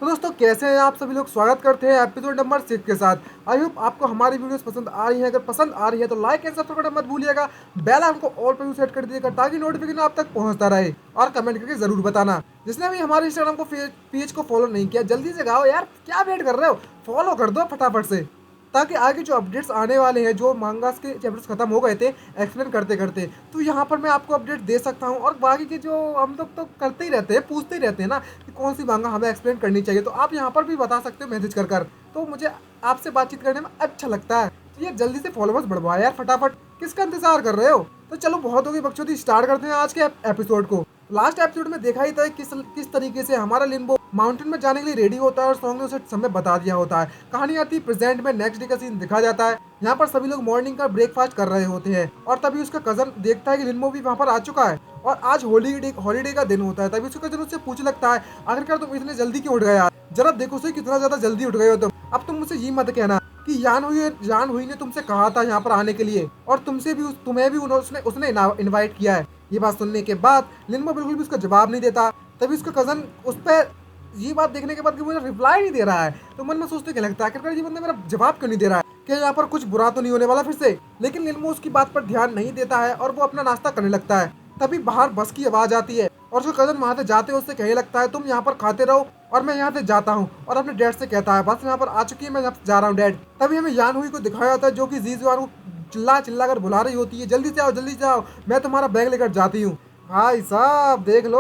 तो दोस्तों कैसे हैं आप सभी लोग। स्वागत करते हैं एपिसोड नंबर 6 के साथ। आई होप आपको हमारी वीडियोस पसंद आ रही है। अगर पसंद आ रही है तो लाइक एंड सब्सक्राइब करना मत भूलिएगा। बेल आइकन को ऑल पर सेट कर दीजिएगा ताकि नोटिफिकेशन आप तक पहुंचता रहे। और कमेंट करके जरूर बताना। जिसने भी हमारे इंस्टाग्राम को पेज को फॉलो नहीं किया जल्दी से गाओ यार, क्या वेट कर रहे हो, फॉलो कर दो फटाफट से, ताकि आगे जो अपडेट्स आने वाले हैं, जो मांगास के चैप्टर्स खत्म हो गए थे एक्सप्लेन करते करते, तो यहाँ पर मैं आपको अपडेट दे सकता हूँ। और बाकी के जो हम लोग तो करते ही रहते हैं, पूछते ही रहते हैं ना कि कौन सी मांगा हमें एक्सप्लेन करनी चाहिए, तो आप यहाँ पर भी बता सकते हो मैसेज कर तो मुझे आपसे बातचीत करने में अच्छा लगता है। तो ये जल्दी से फॉलोवर्स बढ़वाओ यार फटाफट, किसका इंतजार कर रहे हो। तो चलो बहुत हो गई बकचोदी, स्टार्ट करते हैं आज के एपिसोड को। लास्ट एपिसोड में देखा ही था किस तरीके से हमारा लिम्बो माउंटेन में जाने के लिए रेडी होता है और सॉन्ग ने उसे समय बता दिया होता है। कहानी आती है प्रेजेंट में, नेक्स्ट डे का सीन दिखा जाता है। यहाँ पर सभी लोग मॉर्निंग का ब्रेकफास्ट कर रहे होते हैं और तभी उसका कजन देखता है कि लिम्बो भी वहाँ पर आ चुका है और आज हॉलीडे का दिन होता है। तभी उसका कजन उससे पूछ लगता है, आखिरकार तुम इतने जल्दी क्यों उठ गए यार, जरा देखो से कितना ज्यादा जल्दी उठ गए हो तुम। अब तुम मुझसे ये मत कहना कि यान हुई ने तुमसे कहा था यहाँ पर आने के लिए और तुम्हें भी उसने इनवाइट किया है। ये बात सुनने के बाद लिम्बो बिल्कुल भी उसका जवाब नहीं देता। तभी उसका कजन उस पर ये बात देखने के बाद कि मुझे रिप्लाई नहीं दे रहा है, तो मन में सोचते क्या लगता है, आखिरकार ये बंदा मेरा जवाब क्यों नहीं दे रहा है, क्या यहाँ पर कुछ बुरा तो नहीं होने वाला फिर से। लेकिन लिल्मो उसकी बात पर ध्यान नहीं देता है और वो अपना नाश्ता करने लगता है। तभी बाहर बस की आवाज आती है और उसका कजन वहां से जाते उससे कहने लगता है, तुम यहाँ पर खाते रहो और मैं यहाँ से जाता हूँ। और अपने डैड से कहता है, बस यहाँ पर आ चुकी है, मैं यहाँ से जा रहा हूँ डैड। तभी हमें यान हुई को दिखाया जाता है जो कि जीजुआन को चिल्ला चिल्ला कर बुला रही होती है, जल्दी से आओ जल्दी से आओ, मैं तुम्हारा बैग लेकर जाती हूँ। भाई साहब देख लो,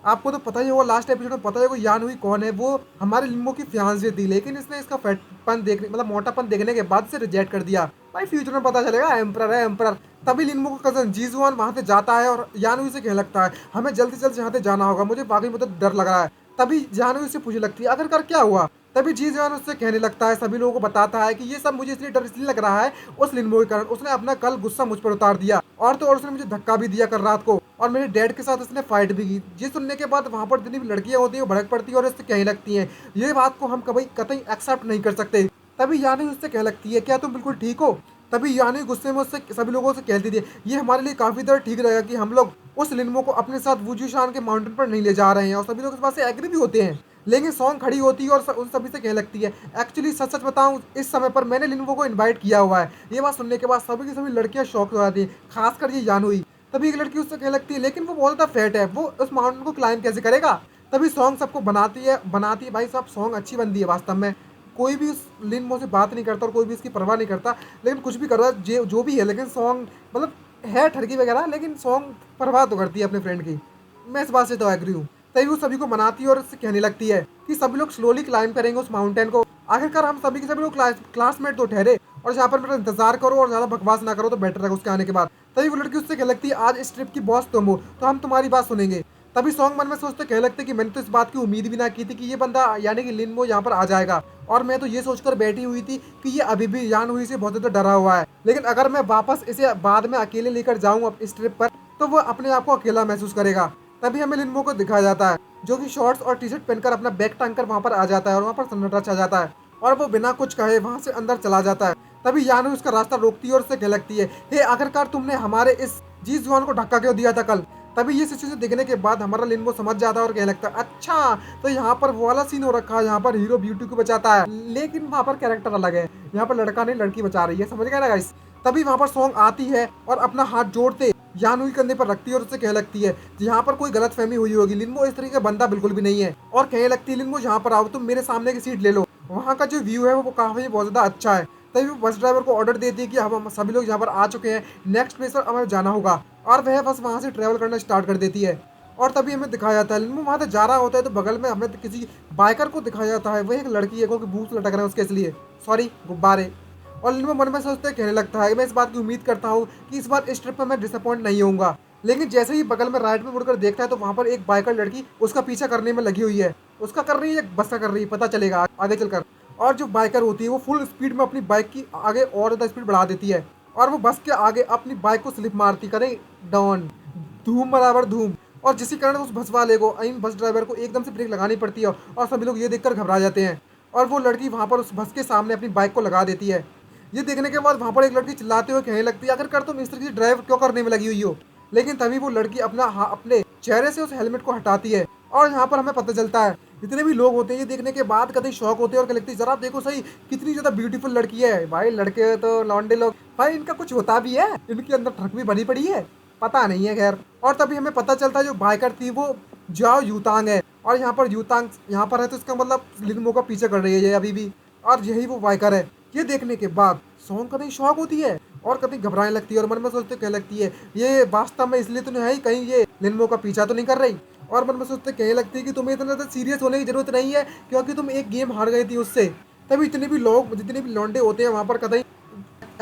आपको तो पता ही होगा, लास्ट एपिसोड में पता ही होगा यान हुई कौन है। वो हमारे लिम्बो की फियांसे थी, लेकिन इसने इसका फैटपन देखने मतलब मोटापन देखने के बाद से रिजेक्ट कर दिया। भाई फ्यूचर में पता चलेगा एम्परर है एम्परर। तभी लिम्बो का कजन जीजुआन वहां से जाता है और यानवी से कहने लगता है, हमें जल्दी से जल्दी यहाँ से जाना होगा, मुझे वाकई में तो डर लग रहा है। तभी जानवी से पूछने लगती है, आखिरकार क्या हुआ। तभी जीजुआन उससे कहने लगता है, सभी लोगों को बताता है कि ये सब मुझे इसलिए डर इसलिए लग रहा है उस लिम्बो के कारण, उसने अपना कल गुस्सा मुझ पर उतार दिया और तो और उसने मुझे धक्का भी दिया कल रात को और मेरे डैड के साथ उसने फाइट भी की। ये सुनने के बाद वहाँ पर जितनी भी लड़कियाँ होती हैं वो भड़क पड़ती है और इससे कहने लगती हैं, ये बात को हम कभी कतई एक्सेप्ट नहीं कर सकते। तभी यानी उससे कह लगती है, क्या तुम बिल्कुल ठीक हो। तभी यानी गुस्से में उससे सभी लोगों से कहती थी, ये हमारे लिए काफी देर ठीक रहेगा कि हम लोग उस लिम्बो को अपने साथ वुजुशान के माउंटेन पर नहीं ले जा रहे हैं। और सभी लोग इस बात से एग्री भी होते हैं। लेकिन सॉन्ग खड़ी होती है और उन सभी से कहने लगती है, एक्चुअली सच सच बताऊं इस समय पर मैंने लिम्बो को इनवाइट किया हुआ है। ये बात सुनने के बाद सभी की सभी लड़कियां शॉक हो जाती हैं, खासकर ये यान हुई। तभी एक लड़की उससे कहने लगती है, लेकिन वो बहुत ज्यादा फैट है, वो उस माउंटेन को क्लाइंब कैसे करेगा। तभी सॉन्ग सबको बनाती है भाई साहब, सॉन्ग अच्छी बनती है वास्तव में। कोई भी उस लिन से बात नहीं करता और कोई भी इसकी परवाह नहीं करता, लेकिन कुछ भी कर रहा है जो भी है, लेकिन सॉन्ग मतलब है ठरकी वगैरह, लेकिन सॉन्ग परवाह तो करती है अपने फ्रेंड की। मैं इस बात से तो एग्री हूँ। तभी वो सभी को मनाती है और उससे कहने लगती है कि सभी लोग स्लोली क्लाइंब करेंगे उस माउंटेन को। आखिरकार हम सभी के सभी लोग क्लासमेट तो ठहरे और यहाँ पर मेरा इंतजार करो और ज्यादा बकवास ना करो तो बेटर है उसके आने के बाद। तभी वो लड़की उससे कहने लगती है, आज इस ट्रिप की बॉस तुम हो तो हम तुम्हारी बात सुनेंगे। तभी सॉन्ग मन में सोचते कहने लगते कि मैंने तो इस बात की उम्मीद भी ना की थी कि ये बंदा यानी कि लिनमो यहाँ पर आ जाएगा। और मैं तो ये सोचकर बैठी हुई थी कि ये अभी भी यान हुई से बहुत ज्यादा डरा हुआ है, लेकिन अगर मैं वापस इसे बाद में अकेले लेकर जाऊँ इस ट्रिप पर तो वो अपने आप को अकेला महसूस करेगा। तभी हमें लिनमो को दिखाया जाता है जो कि शॉर्ट्स और टी शर्ट पहनकर अपना बैग टांग कर वहाँ पर आ जाता है और वहाँ पर सन्नाटा छा जाता है और वो बिना कुछ कहे वहाँ से अंदर चला जाता है। तभी यानू उसका रास्ता रोकती है और उससे कह लगती है, हे आखिरकार तुमने हमारे इस जी जुआन को धक्का क्यों दिया था कल। तभी ये सिचुएशन देखने के बाद हमारा लिनमो समझ जाता है और कहने लगता है, अच्छा तो यहाँ पर वो वाला सीन हो रखा है, यहाँ पर हीरो ब्यूटी को बचाता है, लेकिन वहाँ पर कैरेक्टर अलग है, यहाँ पर लड़का नहीं लड़की बचा रही है, समझ गए ना गाइस। तभी वहाँ पर सॉन्ग आती है और अपना हाथ जोड़ते यानू के कंधे पर रखती है और उससे कहने लगती है, यहाँ पर कोई गलत फहमी हुई होगी, लिनमो इस तरीके का बंदा बिल्कुल भी नहीं है। और कहने लगती है, लिनमो यहाँ पर आओ, तुम मेरे सामने की सीट ले लो, वहाँ का जो व्यू है वो काफी बहुत ज्यादा अच्छा है। तभी वो बस ड्राइवर को ऑर्डर देती है कि हम सभी लोग यहाँ पर आ चुके हैं, नेक्स्ट प्लेस पर हमें जाना होगा। और वह बस वहाँ से ट्रैवल करना स्टार्ट कर देती है। और तभी हमें दिखाया जाता है लिनमो वहाँ से जा रहा होता है तो बगल में हमें किसी बाइकर को दिखाया जाता है, वह एक लड़की है क्योंकि बूथ लटक रहे हैं उसके, इसलिए सॉरी गुब्बारे। और लिनमो मन में सोचते कहने लगता है, मैं इस बात की उम्मीद करता हूँ कि इस बार इस ट्रिप में मैं डिसअपॉइंट नहीं होऊंगा। लेकिन जैसे ही बगल में राइट में मुड़कर देखता है तो वहाँ पर एक बाइकर लड़की उसका पीछा करने में लगी हुई है। उसका कर रही है या बस का कर रही है पता चलेगा आगे चलकर। और जो बाइकर होती है वो फुल स्पीड में अपनी बाइक की आगे और ज़्यादा स्पीड बढ़ा देती है और वो बस के आगे अपनी बाइक को स्लिप मारती करे डॉन, धूम बराबर धूम। और जिसके कारण उस बस वाले को बस ड्राइवर को एकदम से ब्रेक लगानी पड़ती है और सभी लोग ये देखकर घबरा जाते हैं। और वो लड़की वहाँ पर उस बस के सामने अपनी बाइक को लगा देती है। ये देखने के बाद वहाँ पर एक लड़की चिल्लाते हुए कहने लगती है, आखिरकार तुम इस तरीके से ड्राइव क्यों करने में लगी हुई हो। लेकिन तभी वो लड़की अपने चेहरे से उस हेलमेट को हटाती है और यहाँ पर हमें पता चलता है जितने भी लोग होते हैं ये देखने के बाद कतई शौक होते हैं और क्या लगती है, जरा आप देखो सही कितनी ज्यादा ब्यूटीफुल लड़की है भाई। लड़के तो लौंडे लोग भाई इनका कुछ होता भी है, इनके अंदर ठग भी भरी पड़ी है, पता नहीं है खैर। और तभी हमें पता चलता है जो बाइकर थी वो जाओ यूतांग है, और यहाँ पर यूतांग यहाँ पर है तो इसका मतलब लिनमो का पीछे कर रही है ये अभी भी, और यही वो बाइकर है। ये देखने के बाद सॉन्ग कतई शौक होती है और कतई घबराने लगती है और मन में सोचते कहने लगती है ये वास्तव में इसलिए तो नहीं है, कहीं ये लिनमो का पीछा तो नहीं कर रही। और मन में सोचते कहने लगती है कि तुम्हें इतना ज़्यादा सीरियस होने की जरूरत नहीं है क्योंकि तुम एक गेम हार गई थी उससे। तभी इतने भी लोग जितने भी लौंडे होते हैं वहाँ पर कतई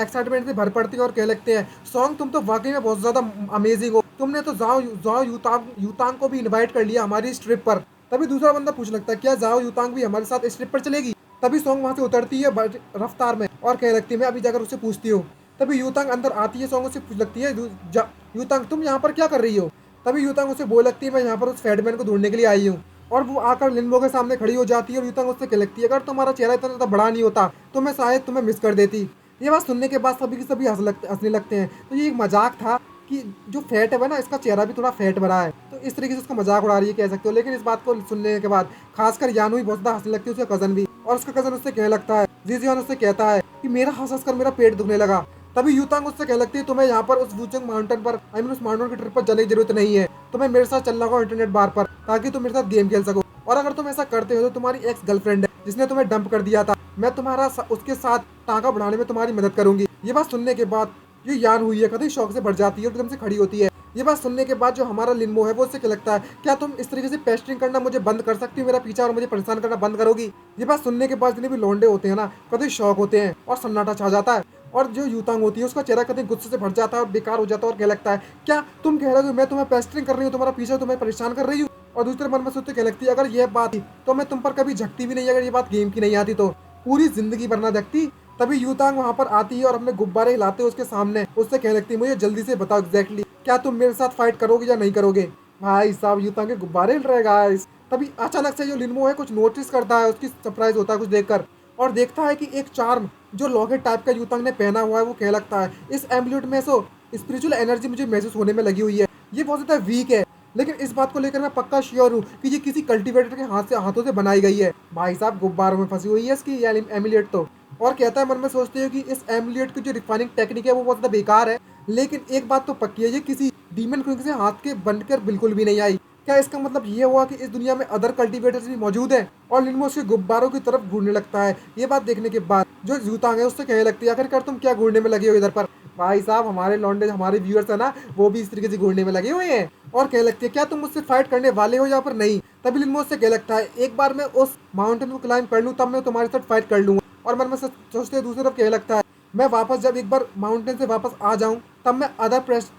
एक्साइटमेंट से भर पड़ती है और कह लगते हैं सॉन्ग तुम तो वाकई में बहुत ज़्यादा अमेजिंग हो, तुमने तो जाओ जाओ यूतांग यूतांग को भी इनवाइट कर लिया हमारी इस ट्रिप पर। तभी दूसरा बंदा पूछ लगता है क्या जाओ यूतांग भी हमारे साथ इस ट्रिप पर चलेगी। तभी सॉन्ग वहाँ से उतरती है रफ्तार में और कह लगती है मैं अभी जाकर उससे पूछती हूँ। तभी यूतांग अंदर आती है, सॉन्ग उससे पूछ लगती है यूतांग तुम यहाँ पर क्या कर रही हो। तभी यूतांग उससे बोल लगती है मैं यहाँ पर उस फैटमैन को ढूंढने के लिए आई हूँ। और वो आकर लिनमो के सामने खड़ी हो जाती है और यूतांग उससे कह लगती है अगर तुम्हारा चेहरा इतना ज़्यादा बड़ा नहीं होता तो मैं शायद तुम्हें मिस कर देती। ये बात सुनने के बाद सभी के सभी हंसने लगते हैं। तो ये एक मजाक था कि जो फैट है ना इसका चेहरा भी थोड़ा फैट भरा है, तो इस तरीके से उसका मजाक उड़ा रही है कह सकते हो। लेकिन इस बात को सुनने के बाद खासकर यानू भी बहुत ज़्यादा हंसने लगती है, उसका कज़न भी। और उसका कज़न उससे कहने लगता है जीजियन उससे कहता है कि मेरा हंस कर मेरा पेट दुखने लगा। तभी यूतांग उससे कह लगती है तुम्हें यहाँ पर उस वुचंग माउंटेन पर उस माउंटेन की ट्रिप पर जाने की जरूरत नहीं है, तुम्हें मेरे साथ चलना होगा इंटरनेट बार पर ताकि तुम मेरे साथ गेम खेल सको। और अगर तुम ऐसा करते हो तो तुम्हारी एक्स गर्लफ्रेंड है जिसने तुम्हें डंप कर दिया था, मैं तुम्हारा उसके साथ टाँका बढ़ाने में तुम्हारी मदद करूंगी। ये बात सुनने के बाद जो यान हुई है कतई शौक से बढ़ जाती है और एकदम से खड़ी होती है। ये बात सुनने के बाद जो हमारा लिनमो है वो उससे क्या लगता है क्या तुम इस तरीके से पेस्टिंग करना मुझे बंद कर सकती हो, मेरा पीछा और मुझे परेशान करना बंद करोगी। ये बात सुनने के बाद जितने भी लौंडे होते हैं ना कतई शौक होते हैं और सन्नाटा छा जाता है। और जो यूतांग होती है उसका चेहरा कतई गुस्से से भर जाता है और बेकार हो जाता है और क्या लगता है क्या तुम कह रहे हो मैं तुम्हें पेस्टिंग कर रही हूँ, तुम्हारा पीछा तुम्हें परेशान कर रही हूँ। और दूसरे मन में सोचते क्या लगती है अगर ये बात थी तो मैं तुम पर कभी झकती भी नहीं, अगर ये बात गेम की नहीं आती तो पूरी जिंदगी भर ना झकती। तभी यूतांग वहाँ पर आती है और अपने गुब्बारे हिलाते हुए उसके सामने उससे कहने लगती है मुझे जल्दी से बताओ एग्जैक्टली क्या तुम मेरे साथ फाइट करोगे या नहीं करोगे। भाई साहब यूतांग के गुब्बारे हिल रहे गाइस। तभी अचानक से जो लिनमो है कुछ नोटिस करता है, उसकी सरप्राइज होता है कुछ देखकर और देखता है कि एक चार्म जो लॉकेट टाइप का यूतांग ने पहना हुआ है वो कह लगता है इस एम्बुलेट में सो स्पिरिचुअल एनर्जी मुझे महसूस होने में लगी हुई है, ये बहुत ज़्यादा वीक है। लेकिन इस बात को लेकर मैं पक्का श्योर हूँ कि ये किसी कल्टीवेटर के हाथों से बनाई गई है। भाई साहब गुब्बारों में फंसी हुई है इसकी एमुलेट तो। और कहता है मन में सोचते हो कि इस एमुलेट की जो रिफाइनिंग टेक्निक है वो बहुत ज़्यादा बेकार है, लेकिन एक बात तो पक्की है ये किसी डीमन क्वीन से हाथ के बनकर बिल्कुल भी नहीं आई। क्या इसका मतलब ये हुआ कि इस दुनिया में अदर कल्टीवेटर्स भी मौजूद हैं। और लिनमो उसके गुब्बारों की तरफ घूरने लगता है। ये बात देखने के बाद जो यूतांग है उससे कहने लगती है आखिरकार तुम क्या घूरने में लगे हो इधर पर। भाई साहब हमारे लॉन्डे हमारे व्यूअर्स है ना वो भी इस तरीके से घूरने में लगे हुए हैं और कहने लगती है क्या तुम मुझसे फाइट करने वाले हो या पर नहीं। तभी लिनमो उससे कह लगता है एक बार मैं उस माउंटेन को क्लाइंब कर लूँ तब मैं तुम्हारे साथ फाइट कर लूँगा। और मन में सोचते दूसरी तरफ कह लगता है मैं वापस जब एक बार माउंटेन से वापस आ जाऊं तब मैं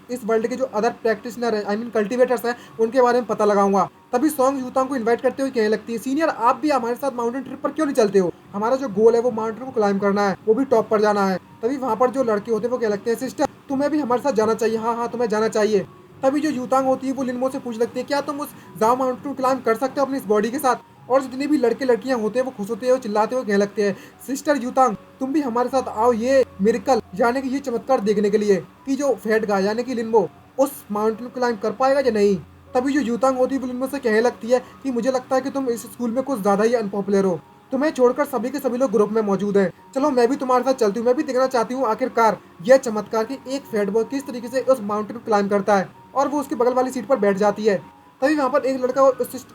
इस वर्ल्ड के जो अदर प्रैक्टिशनर है कल्टीवेटर्स हैं उनके बारे में पता लगाऊंगा। तभी सॉन्ग यूतांग को इनवाइट करते हुए कहने लगती है सीनियर आप भी हमारे साथ माउंटेन ट्रिप पर क्यों नहीं चलते हो, हमारा जो गोल है वो माउंटेन को क्लाइंब करना है, वो भी टॉप पर जाना है। तभी वहाँ पर जो लड़के होते हैं वो कह लगते हैं सिस्टर तुम्हें भी हमारे साथ जाना चाहिए, हाँ हाँ तुम्हें जाना चाहिए। तभी जो यूतांग होती है वो लिनमो से पूछ लगती है क्या तुम उस जाओ माउंटेन को क्लाइंब कर सकते हो अपनी इस बॉडी के साथ। और जितने भी लड़के लड़कियां होते हैं वो खुश होते हैं और चिल्लाते हुए कहने लगते हैं सिस्टर यूतांग तुम भी हमारे साथ आओ ये मिरेकल यानी कि ये चमत्कार देखने के लिए कि जो फैट गाय यानी कि लिनमो उस माउंटेन को क्लाइंब कर पाएगा या नहीं। तभी जो यूतांग होती है वो लिनमो से कहने लगती है कि मुझे लगता है कि तुम इस स्कूल में कुछ ज्यादा ही अनपॉपुलर हो, तुम्हें छोड़कर सभी के सभी लोग ग्रुप में मौजूद हैं, चलो मैं भी तुम्हारे साथ चलती हूँ, मैं भी देखना चाहती हूँ आखिरकार यह चमत्कार की एक फैट बॉय किस तरीके से उस माउंटेन को क्लाइंब करता है। और वो उसकी बगल वाली सीट पर बैठ जाती है। तभी वहाँ पर एक लड़का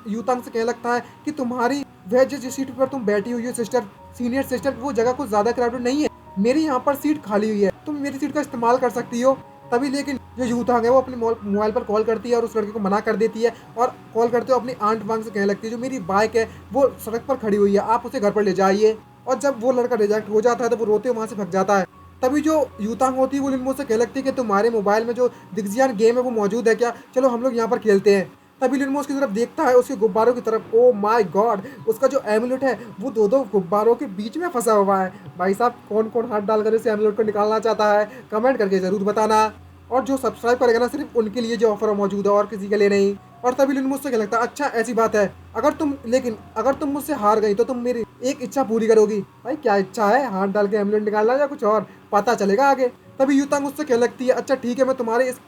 यूतांग से कहने लगता है कि तुम्हारी वह जिस सीट पर तुम बैठी हुई हो सिस्टर सीनियर सिस्टर वो जगह कुछ ज्यादा क्राउडेड नहीं है, मेरी यहाँ पर सीट खाली हुई है, तुम मेरी सीट का इस्तेमाल कर सकती हो। तभी लेकिन जो यूतांग है वो अपने मोबाइल पर कॉल करती है और उस लड़के को मना कर देती है और कॉल करते हुए अपनी आंट वांग से कहने लगती है जो मेरी बाइक है वो सड़क पर खड़ी हुई है, आप उसे घर पर ले जाइए। और जब वो लड़का रिजेक्ट हो जाता है तो वो रोते हुए वहाँ से भग जाता है। तभी जो यूतांग होती है वो लिनमो से कह लगती है कि तुम्हारे मोबाइल में जो दिग्जियान गेम है वो मौजूद है क्या, चलो हम लोग यहाँ पर खेलते हैं। तभी लिनमो उसकी तरफ देखता है उसके गुब्बारों की तरफ, ओ माय गॉड उसका जो एमुलेट है वो दो गुब्बारों के बीच में फंसा हुआ है। भाई साहब कौन कौन हाथ डालकर इस एमुलेट को निकालना चाहता है कमेंट करके जरूर बताना। और जो सब्सक्राइब करेगा ना सिर्फ उनके लिए जो ऑफर मौजूद है और किसी के लिए नहीं। और तभी लिनमो से क्या लगता है अच्छा ऐसी बात है अगर तुम मुझसे हार गई तो तुम मेरी एक इच्छा पूरी करोगी। भाई क्या इच्छा है, हाथ डाल के एमुलेट निकालना या कुछ और, पता चलेगा आगे। तभी यूतांग उससे कह लगती है अच्छा ठीक है मैं तुम्हारी इस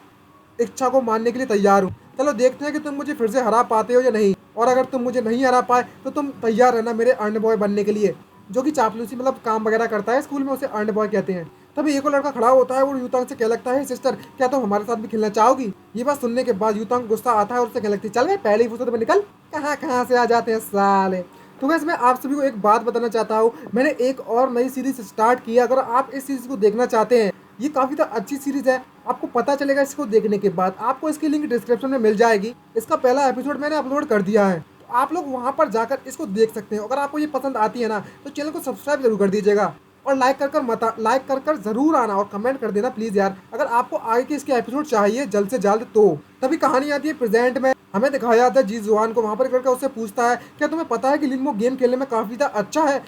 इच्छा को मानने के लिए तैयार हूँ, चलो देखते हैं कि तुम मुझे फिर से हरा पाते हो या नहीं। और अगर तुम मुझे नहीं हरा पाए तो तुम तैयार रहना मेरे अर्न बॉय बनने के लिए, जो कि चापलूसी मतलब काम वगैरह करता है स्कूल में, उसे अर्न बॉय कहते हैं। तभी एक और लड़का खड़ा होता है और यूतांग से कह लगता है, सिस्टर क्या तुम हमारे साथ भी खेलना चाहोगी? ये बात सुनने के बाद यूतांग गुस्सा आता है और उससे कह लगती है, चल गए पहले ही फुर्सत में निकल, कहाँ कहाँ से आ जाते हैं साले। तो वैसे मैं आप सभी को एक बात बताना चाहता हूँ, मैंने एक और नई सीरीज स्टार्ट की है। अगर आप इस सीरीज को देखना चाहते हैं, ये काफ़ी तो अच्छी सीरीज है, आपको पता चलेगा इसको देखने के बाद। आपको इसकी लिंक डिस्क्रिप्शन में मिल जाएगी। इसका पहला एपिसोड मैंने अपलोड कर दिया है, तो आप लोग वहाँ पर जाकर इसको देख सकते हैं। अगर आपको ये पसंद आती है ना, तो चैनल को सब्सक्राइब जरूर कर दीजिएगा और लाइक कर कर जरूर आना और कमेंट कर देना प्लीज यार, अगर आपको आगे के इसके एपिसोड चाहिए जल्द से जल्द तो। तभी कहानी आती है प्रेजेंट में, हमें दिखाया जाता है जी जुआन को। वहाँ पर करके उससे पूछता है, क्या तुम्हें पता है कि लिनमो गेम खेलने में काफी अच्छा है?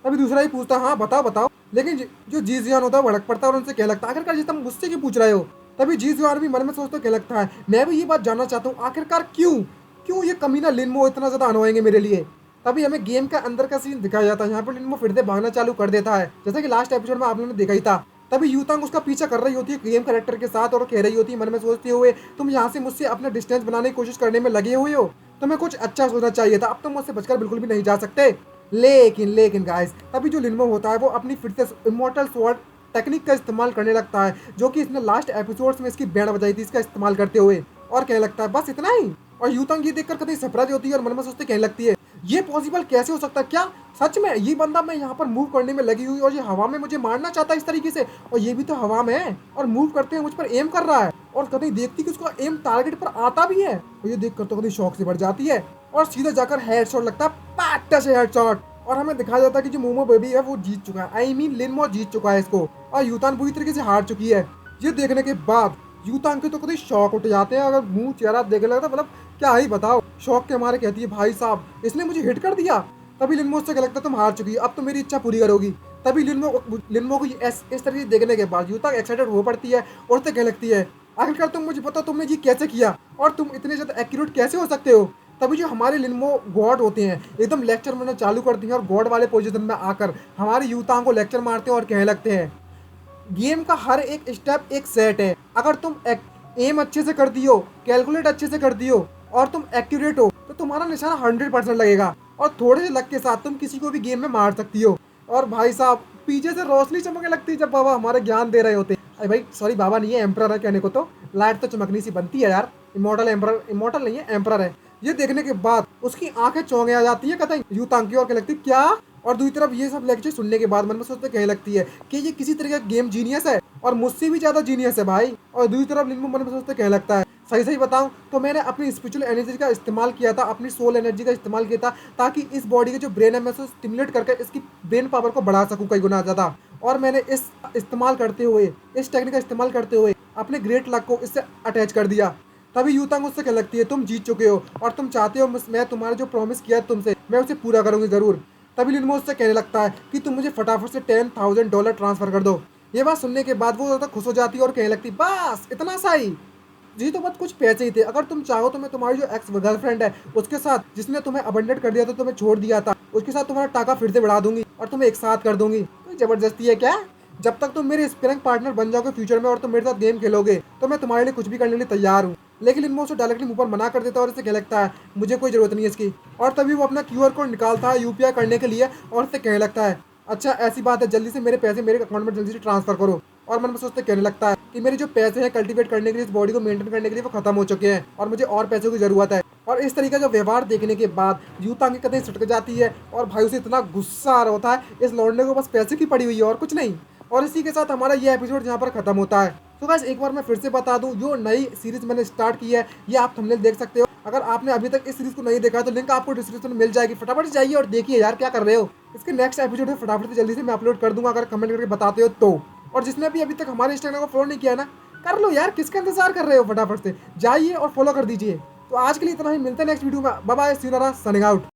तभी दूसरा ही पूछता है, हाँ बताओ बताओ। लेकिन जो जी जुआन होता है भड़क पड़ता है और उनसे कह लगता है, आखिरकार जी तुम मुझसे क्यों पूछ रहे हो? तभी जी जुआन भी मन में सोचते कह लगता है, मैं भी ये बात जानना चाहता हूँ, आखिरकार क्यों क्यों ये कमीना लिनमो इतना ज्यादा अनोइंग है मेरे लिए। तभी हमें गेम का अंदर का सीन दिखाया जाता है। यहाँ पर लिनमो फिर से भागना चालू कर देता है, जैसे कि लास्ट एपिसोड में आप लोगों ने देखा ही था। तभी यूतांग उसका पीछा कर रही होती है गेम कैरेक्टर के साथ और कह रही होती है मन में सोचते हुए, तुम यहाँ से मुझसे अपना डिस्टेंस बनाने की कोशिश करने में लगे हुए हो, तुम्हें कुछ अच्छा सोचना चाहिए था, अब तुम मुझसे बचकर बिल्कुल भी नहीं जा सकते। लेकिन गाइस, तभी जो लिनमो होता है वो अपनी फिर से इमोर्टल स्वॉर्ड टेक्निक का इस्तेमाल करने लगता है, जो कि इसने लास्ट एपिसोड्स में इसकी बैंड बजाई थी इसका इस्तेमाल करते हुए, और कहने लगता है बस इतना ही। और यूतांग ये देखकर कतई सरप्राइज होती है और मन में सोचते कहने लगती है, ये पॉसिबल कैसे हो सकता है? क्या सच में ये बंदा मैं यहाँ पर मूव करने में लगी हुई और ये हवा में मुझे मारना चाहता है इस तरीके से, और ये भी तो हवा में है और मूव करते हुए मुझ पर एम कर रहा है, और कतई देखती कि उसका एम टारगेट पर आता भी है। और ये देखकर तो कतई शौक से बढ़ जाती है और सीधा जाकर हेडशॉट लगता है, पाटा से हेडशॉट। और हमें दिखाया जाता है कि जो मोमो बेबी है वो जीत चुका है, आई मीन लिनमो जीत चुका है इसको, और यूतान पूरी तरीके से हार चुकी है। ये देखने के बाद यूतांग के तो कतई शौक उठ जाते हैं, अगर मुंह चेहरा देखने लगता मतलब क्या ही बताओ। शौक के हमारे कहती है, भाई साहब इसने मुझे हिट कर दिया। तभी लिनमो से लगता है तुम हार चुकी, अब तो मेरी इच्छा पूरी करोगी। तभी लिनमो को इस तरह से देखने के बाद यूतांग एक्साइटेड हो पड़ती है और उससे कहने लगती है, आखिरकार तुम मुझे बताओ तुमने ये कैसे किया और तुम इतने ज्यादा एक्यूरेट कैसे हो सकते हो? तभी जो हमारे लिनमो गॉड होते हैं एकदम लेक्चर मारना चालू करती हैं और गॉड वाले पोजीशन में आकर हमारे यूतांग को लेक्चर मारते हैं और कहने लगते हैं, गेम का हर एक स्टेप एक सेट है, अगर तुम एम अच्छे से कर दियो, कैलकुलेट अच्छे से कर दियो और तुम एक्यूरेट हो तो तुम्हारा निशाना 100% लगेगा, और थोड़े से लक के साथ तुम किसी को भी गेम में मार सकती हो। और भाई साहब पीछे से रोशनी चमकने लगती है जब बाबा हमारे ज्ञान दे रहे होते हैं। अरे भाई सॉरी, बाबा नहीं है, एम्परर है कहने को, तो लाइट तो चमकनी सी बनती है यार। इमोर्टल एम्परर, इमोर्टल नहीं है एम्परर है। ये देखने के बाद उसकी आंखें चौंके आ जाती है कतई यूतांग की, और कहने लगती क्या। और दूसरी तरफ ये सब लेक्चर सुनने के बाद मन में सोचते कहने लगती है कि ये किसी तरह का गेम जीनियस है और मुझसे भी ज्यादा जीनियस है भाई। और दूसरी तरफ लिनमो मन में सोचते कहने लगता है, सही सही बताऊं तो मैंने अपनी स्पिरिचुअल एनर्जी का इस्तेमाल किया था, अपनी सोल एनर्जी का इस्तेमाल किया था, ताकि इस बॉडी के जो ब्रेन है मैं उसे स्टिमुलेट करके इसकी ब्रेन पावर को बढ़ा सकूं कई गुना ज्यादा। और मैंने इस टेक्निक का इस्तेमाल करते हुए अपने ग्रेट लक को इससे अटैच कर दिया। तभी यूतांग उससे कह लगती है, तुम जीत चुके हो और तुम चाहते हो मैं तुम्हारा जो प्रॉमिस किया तुमसे मैं उसे पूरा करूंगी जरूर। तभी लिनमो उससे कहने लगता है कि तुम मुझे फटाफट से $10,000 ट्रांसफर कर दो। ये बात सुनने के बाद वो ज़्यादा खुश हो जाती है और कहने लगती, बस इतना सा ही जी, तो बस कुछ पैसे ही थे, अगर तुम चाहो तो मैं तुम्हारी जो एक्स गर्लफ्रेंड है उसके साथ, जिसने तुम्हें अबंडेड कर दिया था, तुम्हें छोड़ दिया था, उसके साथ तुम्हारा टाका फिर से बढ़ा दूंगी और तुम्हें एक साथ कर दूंगी। कोई जबरदस्ती है क्या? जब तक तुम मेरे स्पेरिंग पार्टनर बन जाओगे फ्यूचर में और तुम मेरे साथ गेम खेलोगे तो मैं तुम्हारे लिए कुछ भी करने के लिए तैयार हूँ। लेकिन लिनमो उसे डायरेक्टली मुंह पर मना कर देता है और इसे कह लगता है, मुझे कोई जरूरत नहीं है इसकी। और तभी वो अपना QR कोड निकालता है यूपीआई करने के लिए और उससे कहने लगता है, अच्छा ऐसी बात है, जल्दी से मेरे पैसे मेरे अकाउंट में जल्दी से ट्रांसफर करो। और मन में सोचते कहने लगता है कि मेरे जो पैसे हैं कल्टीवेट करने के लिए, इस बॉडी को मेंटेन करने के लिए, वो खत्म हो चुके हैं और मुझे और पैसों की जरूरत है। और इस तरीके का व्यवहार देखने के बाद यूतांग की कतई सटक जाती है और भाई उसे इतना गुस्सा आ रहा होता है, इस लौंडे को बस पैसे की पड़ी हुई है और कुछ नहीं। और इसी के साथ हमारा ये एपिसोड यहाँ पर खत्म होता है। तो गाइस एक बार मैं फिर से बता दूं, जो नई सीरीज मैंने स्टार्ट की है ये आप थंबनेल देख सकते हो। अगर आपने अभी तक इस सीरीज को नहीं देखा तो लिंक आपको डिस्क्रिप्शन में मिल जाएगी, फटाफट से जाइए और देखिए यार, क्या कर रहे हो। इसके नेक्स्ट एपिसोड है फटाफट से जल्दी से मैं अपलोड कर दूंगा, अगर कमेंट करके बताते हो तो। और जिसने भी अभी तक हमारे इंस्टाग्राम को फॉलो नहीं किया ना, कर लो यार, किसका इंतजार कर रहे हो, फटाफट से जाइए और फॉलो कर दीजिए। तो आज के लिए इतना ही, मिलते हैं नेक्स्ट वीडियो में, bye bye, see you, signing out.